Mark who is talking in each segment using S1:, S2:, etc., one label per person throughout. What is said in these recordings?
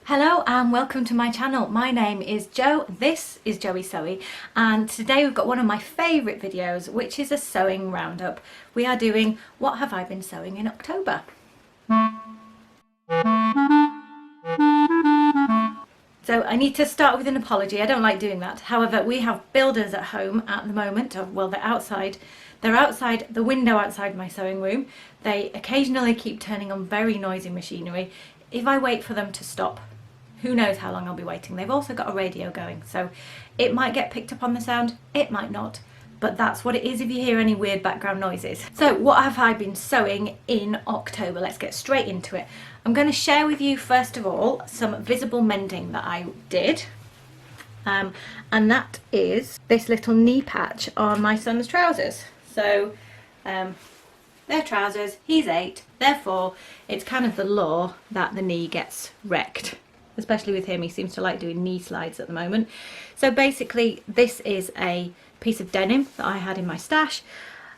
S1: Hello and welcome to my channel. My name is Jo, this is Joey Sewy, and today we've got one of my favourite videos, which is a sewing roundup. We are doing what have I been sewing in October. So I need to start with an apology. I don't like doing that. However, we have builders at home at the moment. Well, they're outside. They're outside the window outside my sewing room. They occasionally keep turning on very noisy machinery. If I wait for them to stop, who knows how long I'll be waiting. They've also got a radio going, so it might get picked up on the sound, it might not. But that's what it is if you hear any weird background noises. So what have I been sewing in October? Let's get straight into it. I'm going to share with you first of all some visible mending that I did. And that is this little knee patch on my son's trousers. So they're trousers, he's 8, therefore it's kind of the law that the knee gets wrecked. Especially with him, he seems to like doing knee slides at the moment. So basically this is a piece of denim that I had in my stash.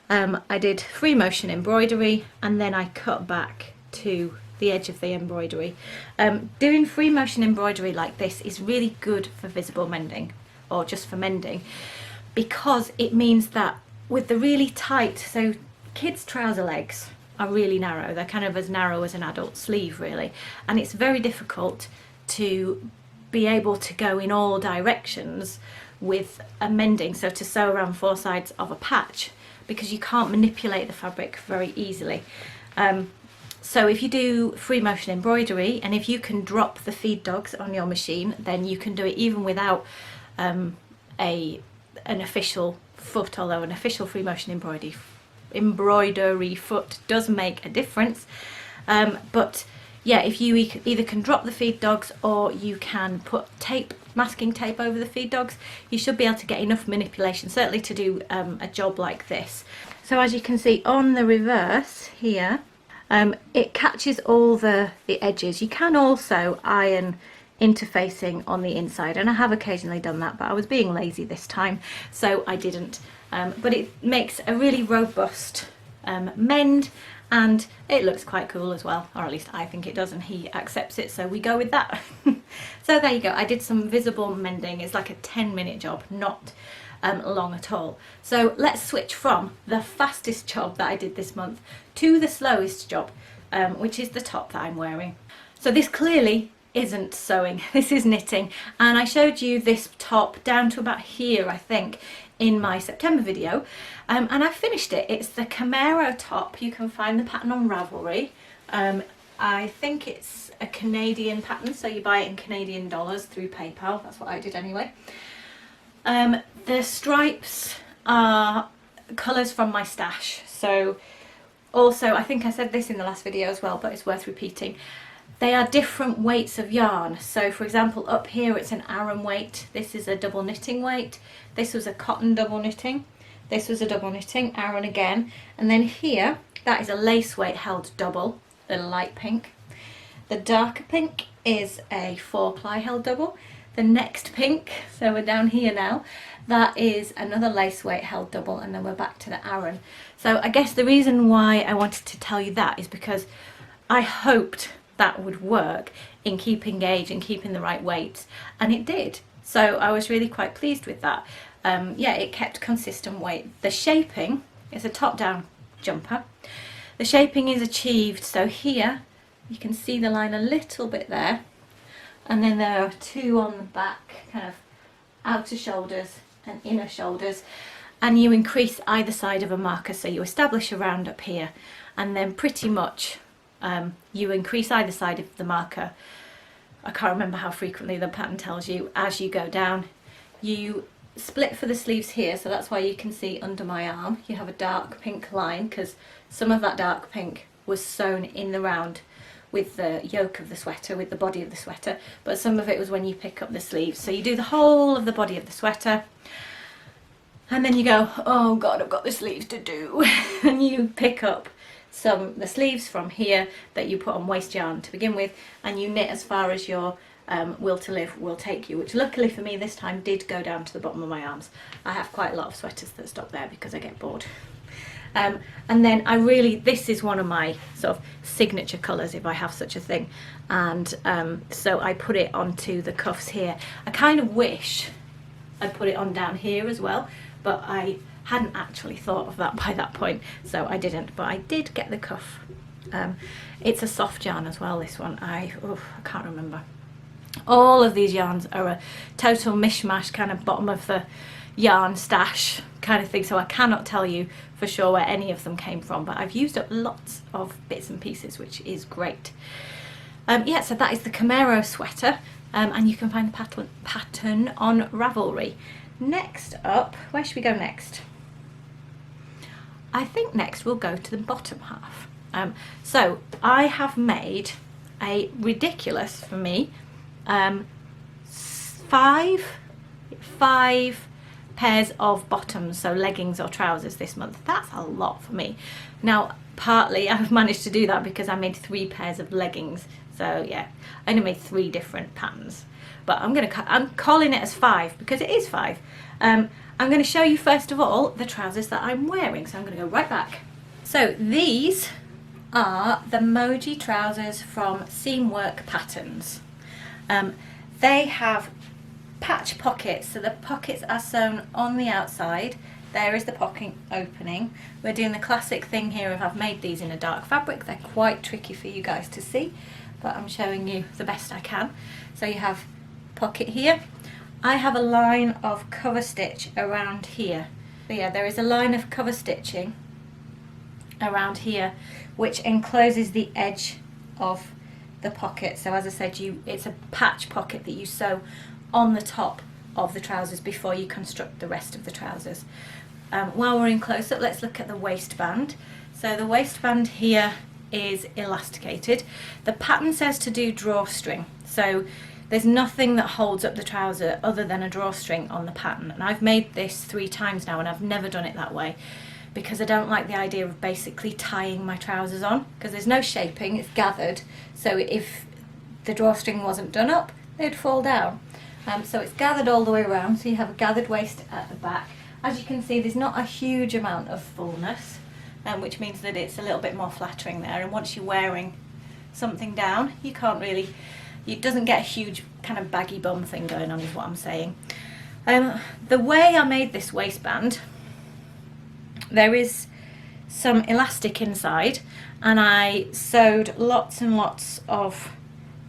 S1: I did free motion embroidery and then I cut back to the edge of the embroidery. Doing free motion embroidery like this is really good for visible mending, or just for mending, because it means that with the really tight, so kids' trouser legs are really narrow, they're kind of as narrow as an adult sleeve really, and it's very difficult to be able to go in all directions with a mending, so to sew around 4 sides of a patch, because you can't manipulate the fabric very easily. So if you do free motion embroidery, and if you can drop the feed dogs on your machine, then you can do it even without an official foot, although an official free motion embroidery foot does make a difference. But yeah, if you either can drop the feed dogs or you can put tape, masking tape over the feed dogs, you should be able to get enough manipulation, certainly to do a job like this. So as you can see on the reverse here, it catches all the edges. You can also iron interfacing on the inside, and I have occasionally done that, but I was being lazy this time, so I didn't. But it makes a really robust mend, and it looks quite cool as well, or at least I think it does, and he accepts it, so we go with that. So there you go, I did some visible mending. It's like a 10-minute job, not long at all. So let's switch from the fastest job that I did this month to the slowest job, which is the top that I'm wearing. So this clearly isn't sewing, this is knitting, and I showed you this top down to about here, I think, in my September video, and I finished it. It's the Camaro top. You can find the pattern on Ravelry. I think it's a Canadian pattern, so you buy it in Canadian dollars through PayPal. That's what I did anyway. The stripes are colours from my stash, so also, I think I said this in the last video as well, but it's worth repeating. They are different weights of yarn. So for example, up here it's an Aran weight, this is a double knitting weight, this was a cotton double knitting, this was a double knitting, Aran again, and then here, that is a lace weight held double, the light pink. The darker pink is a 4-ply held double. The next pink, so we're down here now, that is another lace weight held double, and then we're back to the Aran. So I guess the reason why I wanted to tell you that is because I hoped that would work in keeping gauge and keeping the right weights, and it did. So I was really quite pleased with that. Yeah, it kept consistent weight. The shaping is a top-down jumper. The shaping is achieved, so here you can see the line a little bit there, and then there are 2 on the back, kind of outer shoulders and inner shoulders, and you increase either side of a marker, so you establish a round up here, and then pretty much you increase either side of the marker. I can't remember how frequently the pattern tells you as you go down. You split for the sleeves here, so that's why you can see under my arm you have a dark pink line, because some of that dark pink was sewn in the round with the yoke of the sweater, with the body of the sweater, but some of it was when you pick up the sleeves. So you do the whole of the body of the sweater, and then you go, oh god, I've got the sleeves to do, and you pick up the sleeves from here that you put on waste yarn to begin with, and you knit as far as your will to live will take you, which luckily for me this time did go down to the bottom of my arms. I have quite a lot of sweaters that stop there because I get bored. And then this is one of my sort of signature colours, if I have such a thing. And so I put it onto the cuffs here. I kind of wish I'd put it on down here as well, but I hadn't actually thought of that by that point, so I didn't. But I did get the cuff. It's a soft yarn as well, this one. I can't remember. All of these yarns are a total mishmash, kind of bottom of the yarn stash kind of thing, so I cannot tell you for sure where any of them came from, but I've used up lots of bits and pieces, which is great. Yeah, so that is the Camaro sweater, and you can find the pattern on Ravelry. Next up, where should we go next? I think next we'll go to the bottom half. So I have made a ridiculous, for me, 5 pairs of bottoms, so leggings or trousers this month. That's a lot for me. Now, partly I've managed to do that because I made 3 pairs of leggings. So yeah, I only made 3 different patterns. But I'm calling it as 5 because it is 5. I'm going to show you first of all the trousers that I'm wearing. So I'm going to go right back. So these are the Moji trousers from Seamwork Patterns. They have patch pockets, so the pockets are sewn on the outside. There is the pocket opening. We're doing the classic thing here of I've made these in a dark fabric. They're quite tricky for you guys to see, but I'm showing you the best I can. So you have pocket here. I have a line of cover stitch around here. So yeah, there is a line of cover stitching around here which encloses the edge of the pocket. So as I said, it's a patch pocket that you sew on the top of the trousers before you construct the rest of the trousers. While we're in close up, let's look at the waistband. So the waistband here is elasticated. The pattern says to do drawstring, so there's nothing that holds up the trouser other than a drawstring on the pattern. And I've made this 3 times now and I've never done it that way because I don't like the idea of basically tying my trousers on, because there's no shaping, it's gathered, so if the drawstring wasn't done up, they'd fall down. So it's gathered all the way around, so you have a gathered waist at the back. As you can see, there's not a huge amount of fullness, which means that it's a little bit more flattering there, and once you're wearing something down, you can't really, it doesn't get a huge kind of baggy bum thing going on, is what I'm saying. The way I made this waistband, there is some elastic inside, and I sewed lots and lots of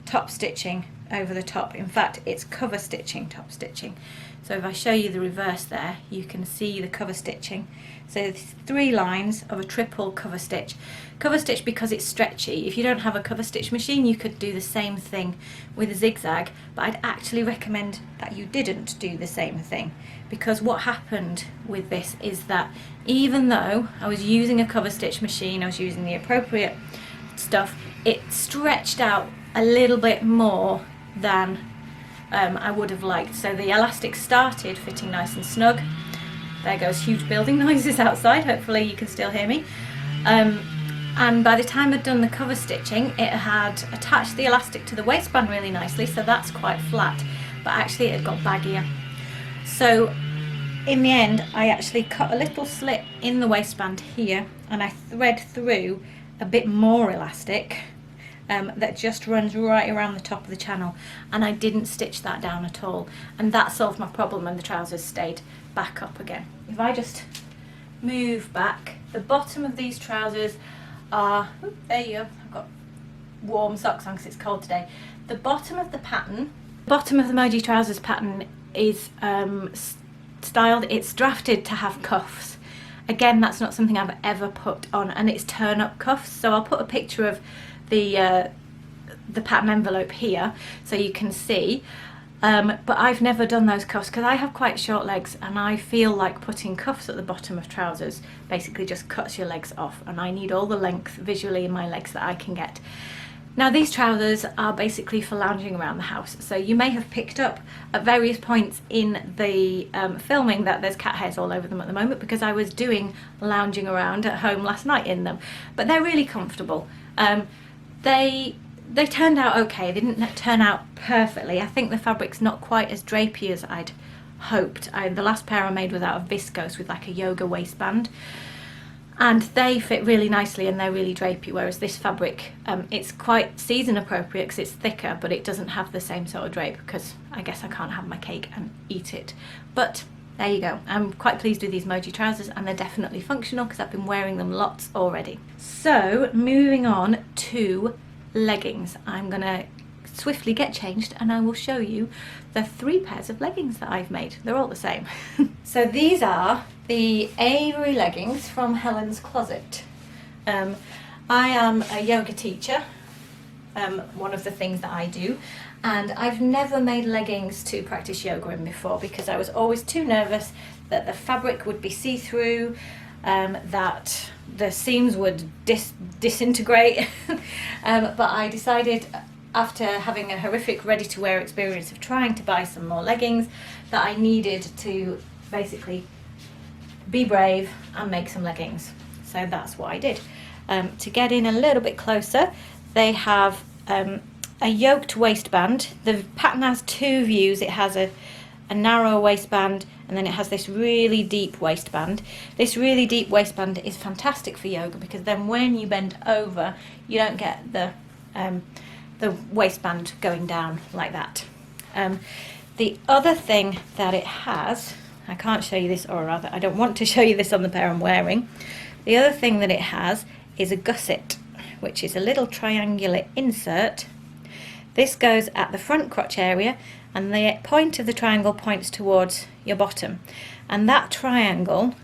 S1: top stitching over the top. In fact, it's cover stitching, top stitching. So if I show you the reverse there, you can see the cover stitching. So 3 lines of a triple cover stitch. Cover stitch because it's stretchy. If you don't have a cover stitch machine, you could do the same thing with a zigzag, but I'd actually recommend that you didn't do the same thing, because what happened with this is that even though I was using a cover stitch machine, I was using the appropriate stuff, it stretched out a little bit more than I would have liked. So the elastic started fitting nice and snug. There goes huge building noises outside, hopefully you can still hear me. And by the time I'd done the cover stitching, it had attached the elastic to the waistband really nicely, so that's quite flat, but actually it got baggier. So in the end, I actually cut a little slit in the waistband here, and I thread through a bit more elastic that just runs right around the top of the channel, and I didn't stitch that down at all, and that solved my problem, and the trousers stayed back up again. If I just move back, the bottom of these trousers are, there you go, I've got warm socks on because it's cold today. The bottom of the pattern, bottom of the Moji trousers pattern is styled, it's drafted to have cuffs. Again, that's not something I've ever put on, and it's turn up cuffs, so I'll put a picture of the pattern envelope here so you can see, but I've never done those cuffs because I have quite short legs, and I feel like putting cuffs at the bottom of trousers basically just cuts your legs off, and I need all the length visually in my legs that I can get. Now these trousers are basically for lounging around the house, so you may have picked up at various points in the filming that there's cat hairs all over them at the moment because I was doing lounging around at home last night in them, but they're really comfortable. They turned out okay. They didn't turn out perfectly. I think the fabric's not quite as drapey as I'd hoped. The last pair I made was out of viscose with like a yoga waistband. and they fit really nicely and they're really drapey, whereas this fabric, it's quite season appropriate because it's thicker, but it doesn't have the same sort of drape because I guess I can't have my cake and eat it. But there you go. I'm quite pleased with these Moji trousers, and they're definitely functional because I've been wearing them lots already. So moving on to leggings. I'm gonna swiftly get changed and I will show you the 3 pairs of leggings that I've made. They're all the same. So these are the Avery leggings from Helen's Closet. I am a yoga teacher, one of the things that I do, and I've never made leggings to practice yoga in before because I was always too nervous that the fabric would be see-through, that the seams would disintegrate. But I decided, after having a horrific ready-to-wear experience of trying to buy some more leggings, that I needed to basically be brave and make some leggings. So that's what I did. To get in a little bit closer, they have a yoked waistband. The pattern has 2 views. It has a narrow waistband, and then it has this really deep waistband. This really deep waistband is fantastic for yoga because then when you bend over, you don't get the waistband going down like that. The other thing that it has, I can't show you this, or rather I don't want to show you this on the pair I'm wearing. The other thing that it has is a gusset, which is a little triangular insert. This goes at the front crotch area, and the point of the triangle points towards your bottom, and that triangle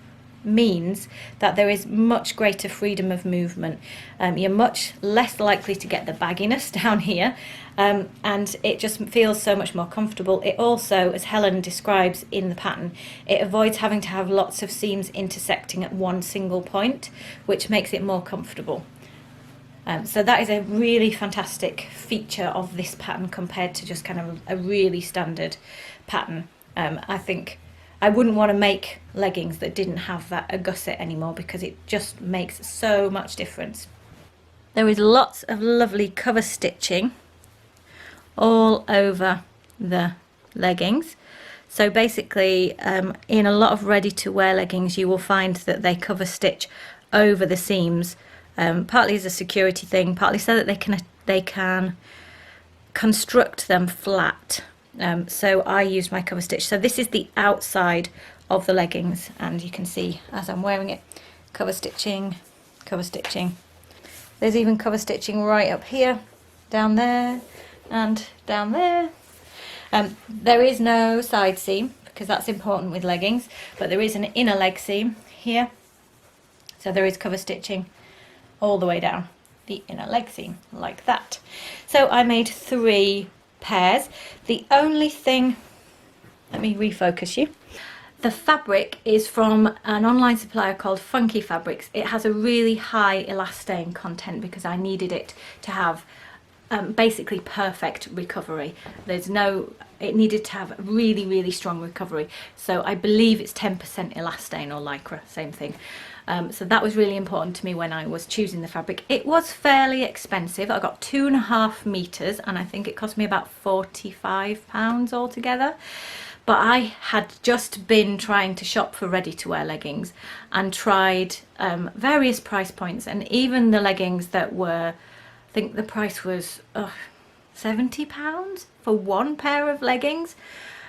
S1: means that there is much greater freedom of movement. You're much less likely to get the bagginess down here, and it just feels so much more comfortable. It also, as Helen describes in the pattern, it avoids having to have lots of seams intersecting at one single point, which makes it more comfortable. So that is a really fantastic feature of this pattern compared to just kind of a really standard pattern. I think I wouldn't want to make leggings that didn't have a gusset anymore because it just makes so much difference. There is lots of lovely cover stitching all over the leggings. So basically, in a lot of ready-to-wear leggings, you will find that they cover stitch over the seams, partly as a security thing, partly so that they can construct them flat. So I used my cover stitch. So this is the outside of the leggings, and you can see as I'm wearing it, cover stitching, cover stitching. There's even cover stitching right up here, down there, and down there. There is no side seam because that's important with leggings, but there is an inner leg seam here. So there is cover stitching all the way down the inner leg seam like that. So I made 3 pairs. The only thing, let me refocus you. The fabric is from an online supplier called Funky Fabrics. It has a really high elastane content because I needed it to have basically perfect recovery. It needed to have really, really strong recovery. So I believe it's 10% elastane or lycra, same thing. So that was really important to me when I was choosing the fabric. It was fairly expensive. I got 2.5 meters and I think it cost me about £45 altogether. But I had just been trying to shop for ready-to-wear leggings and tried various price points, and even the leggings that were, I think the price was £70 for 1 pair of leggings.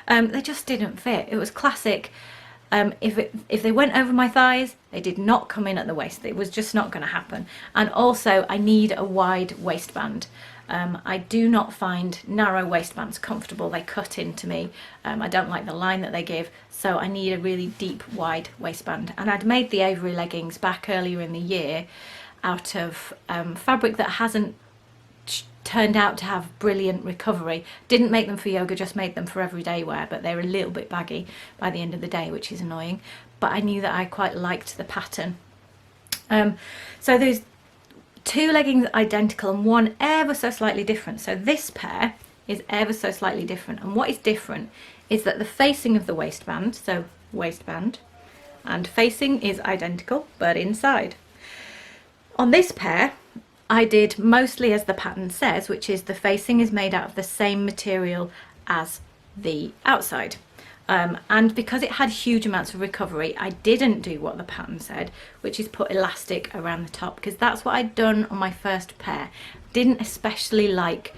S1: They just didn't fit. It was classic. If they went over my thighs, they did not come in at the waist. It was just not going to happen. And also, I need a wide waistband. I do not find narrow waistbands comfortable. They cut into me. I don't like the line that they give, so I need a really deep, wide waistband. And I'd made the Avery leggings back earlier in the year out of fabric that hasn't turned out to have brilliant recovery. Didn't make them for yoga, just made them for everyday wear, but they're a little bit baggy by the end of the day, which is annoying. But I knew that I quite liked the pattern. So there's 2 leggings identical and 1 ever so slightly different. So this pair is ever so slightly different, and what is different is that the facing of the waistband, so waistband and facing, is identical but inside. On this pair I did mostly as the pattern says, which is the facing is made out of the same material as the outside. And because it had huge amounts of recovery, I didn't do what the pattern said, which is put elastic around the top, because that's what I'd done on my first pair. Didn't especially like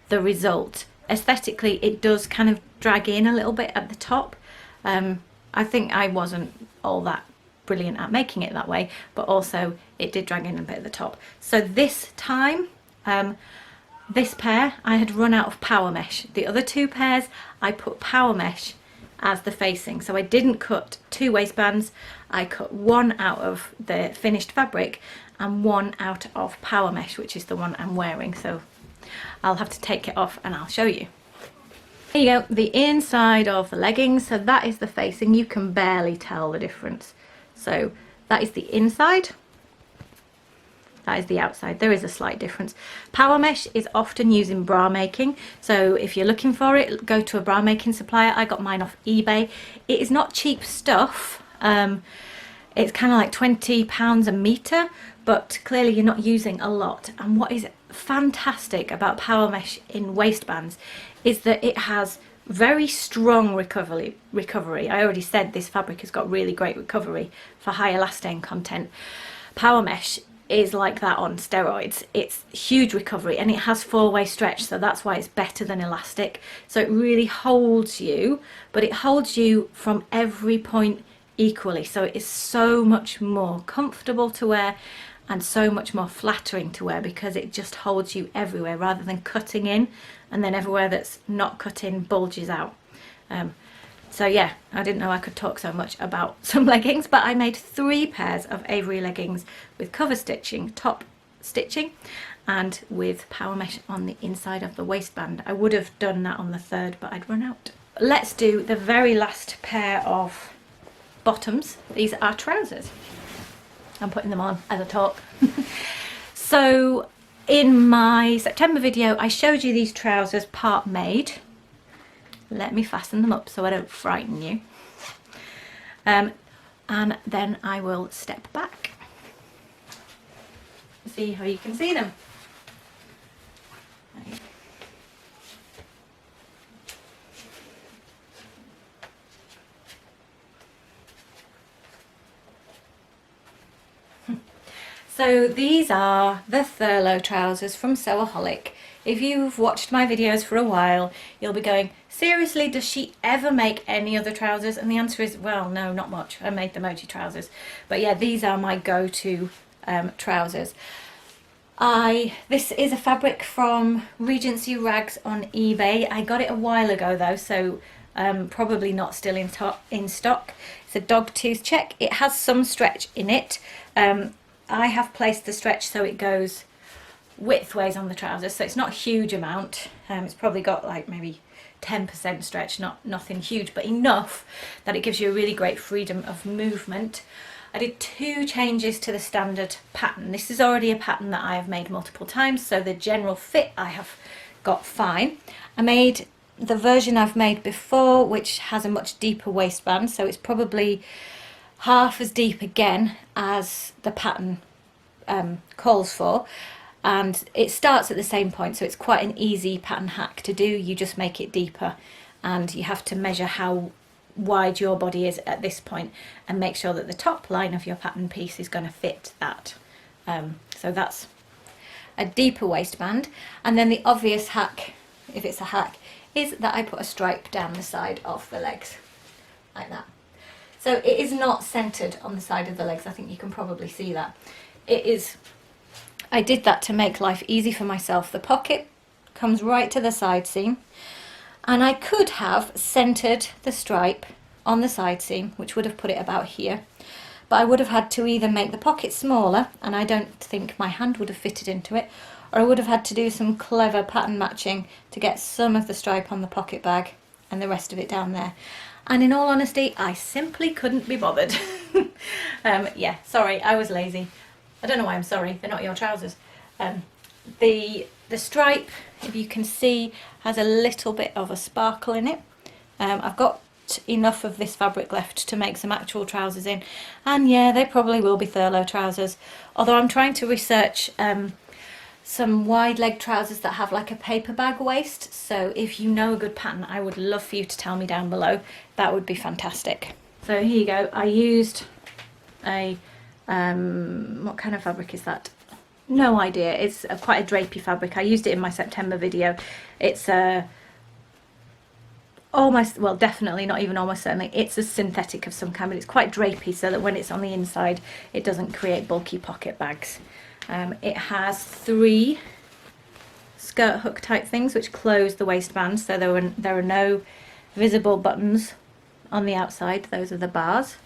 S1: the result. Aesthetically, it does kind of drag in a little bit at the top. I think I wasn't all that brilliant at making it that way, but also it did drag in a bit at the top. So this time, this pair, I had run out of power mesh. The other two pairs, I put power mesh as the facing. So I didn't cut two waistbands. I cut one out of the finished fabric and one out of power mesh, which is the one I'm wearing. So I'll have to take it off and I'll show you. Here you go, the inside of the leggings. So that is the facing. You can barely tell the difference. So that is the inside. That is the outside. There is a slight difference. Power mesh is often used in bra making. So if you're looking for it, go to a bra making supplier. I got mine off eBay. It is not cheap stuff. It's kind of like £20 a metre, but clearly you're not using a lot. And what is fantastic about power mesh in waistbands is that it has very strong recovery. I already said this fabric has got really great recovery for high elastane content. Power mesh is like that on steroids. It's huge recovery and it has four-way stretch, so that's why it's better than elastic. So it really holds you, but it holds you from every point equally. So it is so much more comfortable to wear and so much more flattering to wear because it just holds you everywhere rather than cutting in, and then everywhere that's not cut in bulges out. So yeah, I didn't know I could talk so much about some leggings, but I made 3 pairs of Avery leggings with cover stitching, top stitching, and with power mesh on the inside of the waistband. I would have done that on the 3rd, but I'd run out. Let's do the very last pair of bottoms. These are trousers. I'm putting them on as I talk. So in my September video, I showed you these trousers part made. Let me fasten them up so I don't frighten you. And then I will step back. See how you can see them. So these are the Thurlow trousers from Sewaholic. If you've watched my videos for a while, you'll be going, seriously, does she ever make any other trousers? And the answer is, well, no, not much. I made the mochi trousers. But yeah, these are my go-to trousers. This is a fabric from Regency Rags on eBay. I got it a while ago though, so probably not still in stock. It's a dog tooth check. It has some stretch in it. I have placed the stretch so it goes widthways on the trousers, so it's not a huge amount. It's probably got like maybe 10% stretch, nothing huge, but enough that it gives you a really great freedom of movement. I did 2 changes to the standard pattern. This is already a pattern that I have made multiple times, so the general fit I have got fine. I made the version I've made before, which has a much deeper waistband, so it's probably half as deep again as the pattern calls for. And it starts at the same point, so it's quite an easy pattern hack to do. You just make it deeper and you have to measure how wide your body is at this point and make sure that the top line of your pattern piece is going to fit that. So that's a deeper waistband. And then the obvious hack, if it's a hack, is that I put a stripe down the side of the legs, like that. So it is not centered on the side of the legs. I think you can probably see that. It is. I did that to make life easy for myself. The pocket comes right to the side seam, and I could have centered the stripe on the side seam, which would have put it about here, but I would have had to either make the pocket smaller, and I don't think my hand would have fitted into it, or I would have had to do some clever pattern matching to get some of the stripe on the pocket bag and the rest of it down there. And in all honesty, I simply couldn't be bothered. Yeah, sorry, I was lazy. I don't know why I'm sorry, they're not your trousers. The stripe, if you can see, has a little bit of a sparkle in it. I've got enough of this fabric left to make some actual trousers in, and yeah, they probably will be Thurlow trousers, although I'm trying to research some wide leg trousers that have like a paper bag waist. So if you know a good pattern, I would love for you to tell me down below. That would be fantastic. So here you go. I used a, what kind of fabric is that? No idea. It's quite a drapey fabric. I used it in my September video. It's almost, well, definitely, not even almost certainly, it's a synthetic of some kind, but it's quite drapey so that when it's on the inside it doesn't create bulky pocket bags. It has 3 skirt hook type things which close the waistband, so there are no visible buttons on the outside. Those are the bars.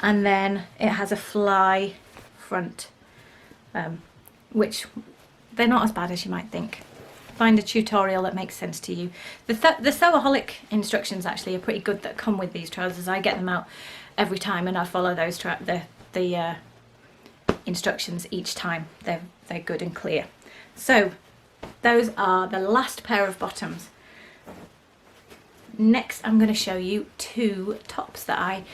S1: And then it has a fly front, which they're not as bad as you might think. Find a tutorial that makes sense to you. The Sewaholic instructions actually are pretty good that come with these trousers. I get them out every time and I follow those the instructions each time. They're good and clear. So those are the last pair of bottoms. Next I'm going to show you 2 tops that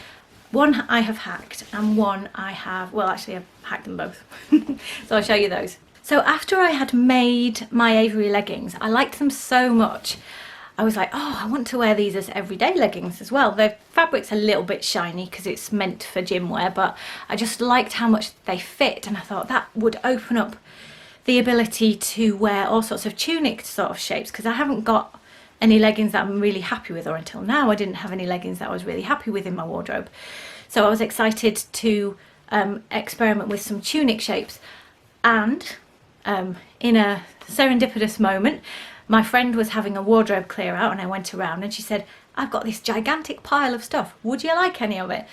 S1: one I have hacked and one I have, well actually I've hacked them both. So I'll show you those. So after I had made my Avery leggings, I liked them so much. I was like, oh, I want to wear these as everyday leggings as well. The fabric's a little bit shiny because it's meant for gym wear, but I just liked how much they fit, and I thought that would open up the ability to wear all sorts of tunic sort of shapes, because I haven't got any leggings that I'm really happy with, or until now I didn't have any leggings that I was really happy with in my wardrobe. So I was excited to experiment with some tunic shapes, and in a serendipitous moment, my friend was having a wardrobe clear out and I went around and she said, I've got this gigantic pile of stuff, would you like any of it?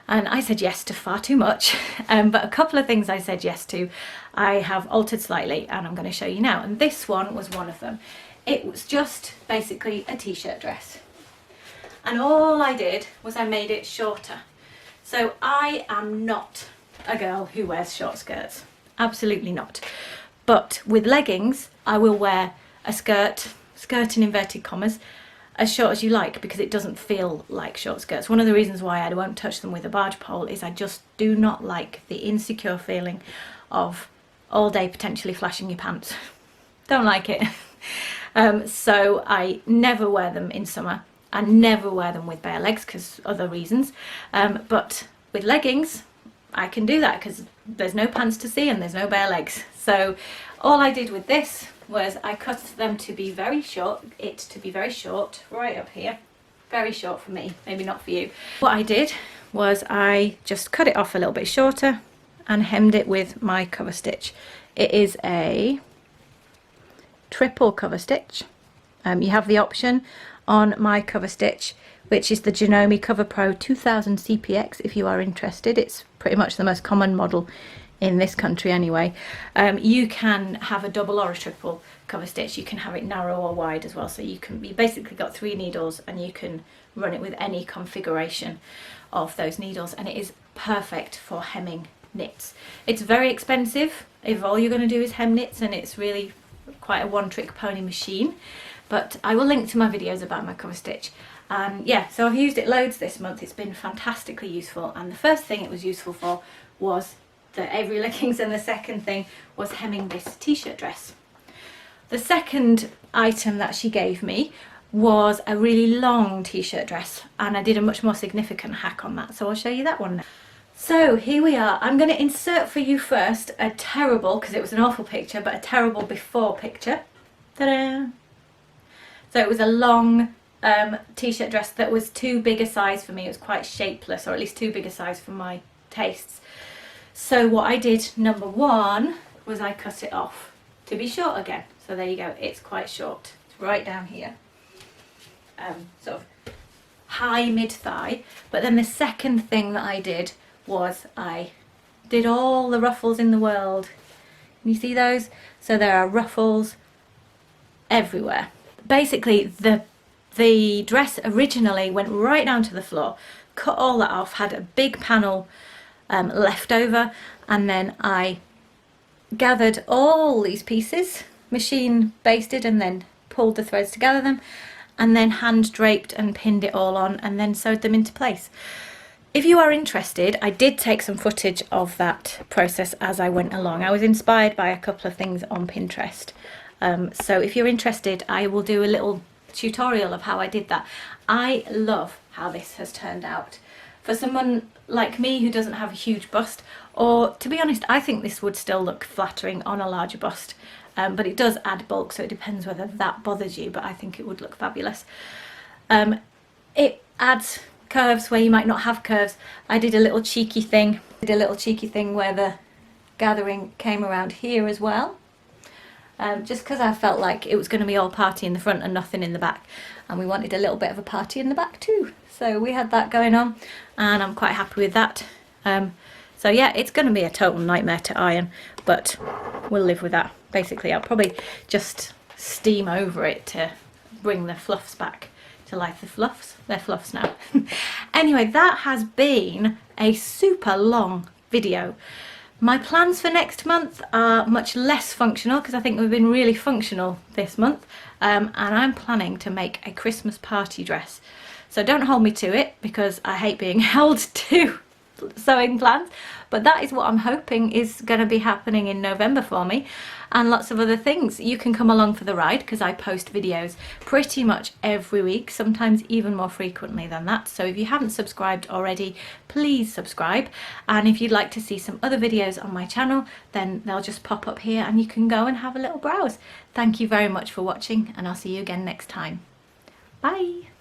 S1: And I said yes to far too much, but a couple of things I said yes to I have altered slightly and I'm going to show you now, and this one was one of them. It was just basically a t-shirt dress, and all I did was I made it shorter. So I am not a girl who wears short skirts, absolutely not. But with leggings, I will wear a skirt in inverted commas, as short as you like, because it doesn't feel like short skirts. One of the reasons why I won't touch them with a barge pole is I just do not like the insecure feeling of all day potentially flashing your pants. Don't like it. So I never wear them in summer. I never wear them with bare legs because other reasons. But with leggings, I can do that because there's no pants to see and there's no bare legs. So all I did with this was I cut them to be very short, right up here. Very short for me, maybe not for you. What I did was I just cut it off a little bit shorter and hemmed it with my cover stitch. It is a triple cover stitch. You have the option on my cover stitch, which is the Janome Cover Pro 2000 CPX if you are interested. It's pretty much the most common model in this country anyway. You can have a double or a triple cover stitch. You can have it narrow or wide as well, so you basically got 3 needles and you can run it with any configuration of those needles, and it is perfect for hemming knits. It's very expensive if all you're going to do is hem knits, and it's really quite a one-trick pony machine, but I will link to my videos about my cover stitch. Yeah, so I've used it loads this month. It's been fantastically useful, and the first thing it was useful for was the Avery leggings, and the second thing was hemming this t-shirt dress. The second item that she gave me was a really long t-shirt dress, and I did a much more significant hack on that, so I'll show you that one now. So here we are. I'm going to insert for you first a terrible, because it was an awful picture, but a terrible before picture. Ta-da! So it was a long t-shirt dress that was too big a size for me. It was quite shapeless, or at least too big a size for my tastes. So what I did, number one, was I cut it off to be short again. So there you go, it's quite short. It's right down here. Sort of high mid-thigh. But then the second thing that I did was I did all the ruffles in the world. Can you see those? So there are ruffles everywhere. Basically, the dress originally went right down to the floor, cut all that off, had a big panel left over, and then I gathered all these pieces, machine basted, and then pulled the threads to gather them, and then hand draped and pinned it all on, and then sewed them into place. If you are interested, I did take some footage of that process as I went along. I was inspired by a couple of things on Pinterest. So if you're interested, I will do a little tutorial of how I did that. I love how this has turned out. For someone like me who doesn't have a huge bust, or to be honest, I think this would still look flattering on a larger bust, but it does add bulk, so it depends whether that bothers you, but I think it would look fabulous. It adds curves where you might not have curves. I did a little cheeky thing. Where the gathering came around here as well. Just because I felt like it was going to be all party in the front and nothing in the back, and we wanted a little bit of a party in the back too, so we had that going on, and I'm quite happy with that. So yeah, it's going to be a total nightmare to iron, but we'll live with that. Basically, I'll probably just steam over it to bring the fluffs back to life. They're fluffs now. Anyway, that has been a super long video. My plans for next month are much less functional because I think we've been really functional this month, and I'm planning to make a Christmas party dress. So don't hold me to it because I hate being held to sewing plans, but that is what I'm hoping is going to be happening in November for me, and lots of other things. You can come along for the ride because I post videos pretty much every week, sometimes even more frequently than that. So if you haven't subscribed already, please subscribe, and if you'd like to see some other videos on my channel, then they'll just pop up here and you can go and have a little browse. Thank you very much for watching, and I'll see you again next time. Bye!